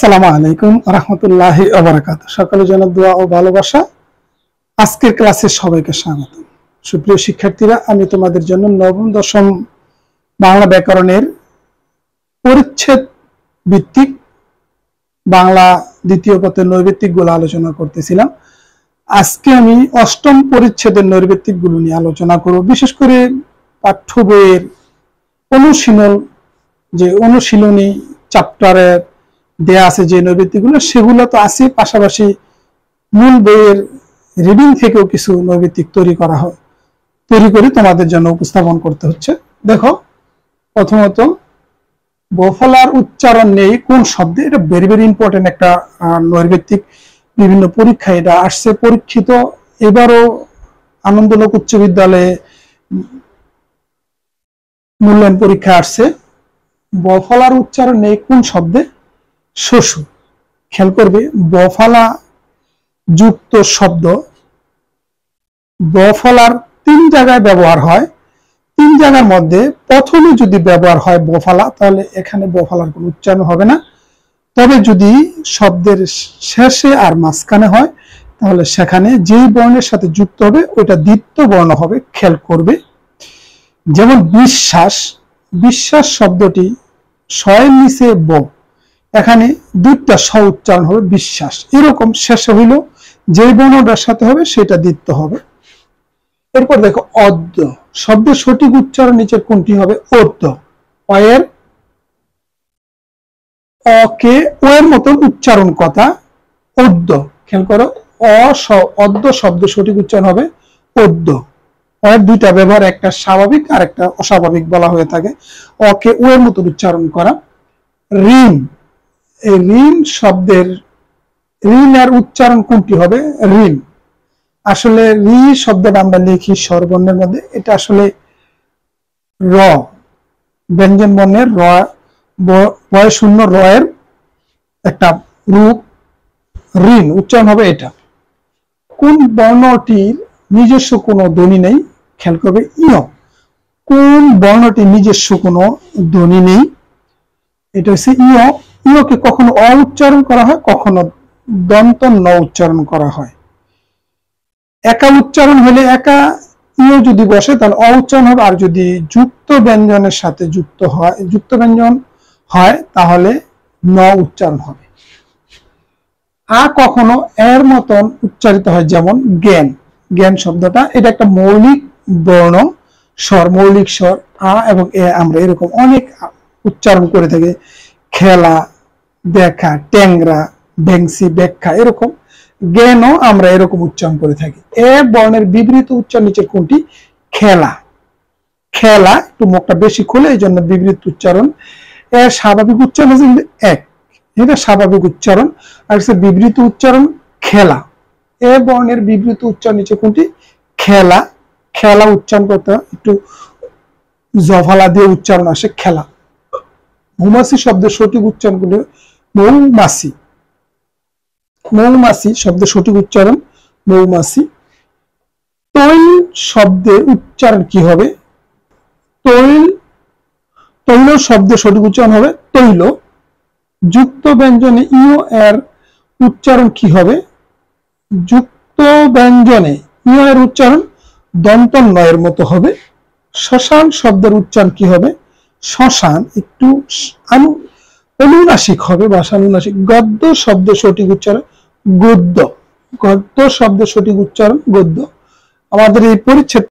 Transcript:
আসসালামু আলাইকুম রাহমাতুল্লাহি ওয়া বারাকাতুহু। সকলে জানাই দোয়া ও ভালোবাসা। আজকের ক্লাসে সবাইকে স্বাগত। সুপ্রিয় শিক্ষার্থীরা, আমি তোমাদের জন্য নবম দশম বাংলা ব্যাকরণের পরিচ্ছেদ ভিত্তিক বাংলা দ্বিতীয় পত্রের নৈর্ব্যক্তিকগুলো আলোচনা করতেছিলাম। আজকে আমি অষ্টম পরিচ্ছেদের নৈর্ব্যক্তিকগুলো নিয়ে আলোচনা করব। বিশেষ করে পাঠ্য বইয়ের অনুশীলনী চ্যাপ্টারের দেয়া আছে যে নৈর্ব্যক্তিকগুলো, সেগুলো তো আছে, পাশাপাশি মূল বইয়ের রিডিং থেকেও কিছু নৈর্ব্যক্তিক তৈরি করে তোমাদের জন্য উপস্থাপন করতে হচ্ছে। দেখো, প্রথমত বফলার উচ্চারণ নেই কোন শব্দে, এটা ভেরি ভেরি ইম্পর্টেন্ট একটা নৈর্ব্যক্তিক। বিভিন্ন পরীক্ষায় এটা আসছে পরীক্ষিত। এবারও আনন্দলোক উচ্চ বিদ্যালয়ে মূল্যায়ন পরীক্ষা আসছে। বফলার উচ্চারণ নেই কোন শব্দে? শশু। খেয়াল করবে, বফলা যুক্ত শব্দ বফলার 3 জায়গায় ব্যবহার হয়। 3 জায়গার মধ্যে প্রথমে যদি ব্যবহার হয় বফলা, তাহলে এখানে বফলার কোনো উচ্চারণ হবে না। তবে যদি শব্দের শেষে আর মাঝখানে হয়, তাহলে সেখানে যেই বর্ণের সাথে যুক্ত হবে ওইটা দ্বিতীয় বর্ণ হবে। খেয়াল করবে, যেমন বিশ্বাস। বিশ্বাস শব্দটি শয়ের নিচে ব, এখানে 2টা স উচ্চারণ হবে বিশ্বাস। এরকম শেষে হইল যে বর্ণটার সাথে হবে সেটা দ্বিতীয় হবে। এরপর দেখো, অদ্য শব্দের সঠিক উচ্চারণ নিচের কোনটি হবে? অদ্য। অয়ের অকে ও এর মতন উচ্চারণ কথা অদ্য। খেয়াল করো, অদ্য শব্দ সঠিক উচ্চারণ হবে অদ্য। অয়ের 2টা ব্যবহার, একটা স্বাভাবিক আর একটা অস্বাভাবিক বলা হয়ে থাকে। অকে ও এর মতন উচ্চারণ করা। ঋণ, এই ঋণ শব্দের ঋণ এর উচ্চারণ কোনটি হবে? ঋণ। আসলে ঋ শব্দটা আমরা লিখি স্বরবর্ণের মধ্যে, এটা আসলে র, ব্যঞ্জন বর্ণের র, বয় শূন্য র এর একটা রূপ। ঋণ উচ্চারণ হবে এটা। কোন বর্ণটির নিজস্ব কোনো ধ্বনি নেই? খেয়াল করবে, ইয়। কোন বর্ণটির নিজস্ব কোনো ধ্বনি নেই? এটা হচ্ছে ইয়। ইয়কে কখনো অ উচ্চারণ করা হয়, কখনো দন্ত ন উচ্চারণ করা হয়। একা উচ্চারণ হলে একা ইয় যদি বসে তাহলে অ উচ্চারণ হবে, আর যদি যুক্ত ব্যঞ্জনের সাথে যুক্ত ব্যঞ্জন হয় তাহলে ন উচ্চারণ হবে। আ কখনো এর মতন উচ্চারিত হয়, যেমন জ্ঞান। জ্ঞান শব্দটা এটা একটা মৌলিক বর্ণ স্বর, মৌলিক স্বর আ এবং এ আমরা এরকম অনেক উচ্চারণ করে থাকি। খেলা, দেখা, ট্যাংরা, ভেংসি, ব্যাখ্যা, এরকম জ্ঞানও আমরা এরকম উচ্চারণ করে থাকি। এ বর্ণের বিবৃত উচ্চারণ নিচে কোনটি? খেলা। খেলা, একটু মুখটা বেশি খুলে, এই জন্য বিবৃত উচ্চারণ। এর স্বাভাবিক উচ্চারণ হচ্ছে এক, এটা স্বাভাবিক উচ্চারণ। আর হচ্ছে বিবৃত উচ্চারণ খেলা। এ বর্ণের বিবৃত উচ্চারণ নিচে কোনটি? খেলা। খেলা উচ্চারণ করতে একটু জফলা দিয়ে উচ্চারণ আসে, খেলা। মৌমাছি শব্দের সঠিক উচ্চারণ গুলো মৌমাছি। মৌমাছি শব্দের সঠিক উচ্চারণ মৌমাছি। তৈল শব্দের উচ্চারণ কি হবে? তৈল শব্দের সঠিক উচ্চারণ হবে তৈল। যুক্ত ব্যঞ্জনে ইয় এর উচ্চারণ কি হবে? যুক্ত ব্যঞ্জনে ইয় এর উচ্চারণ দন্ত ন এর মতো হবে। শ্মশান শব্দের উচ্চারণ কি হবে? শ্মশান, একটু অনুনাসিক হবে, ভাষানুনাসিক। গদ্য শব্দের সঠিক উচ্চারণ গদ্য। গদ্য শব্দের সঠিক উচ্চারণ গদ্য। আমাদের এই পরিচ্ছেদ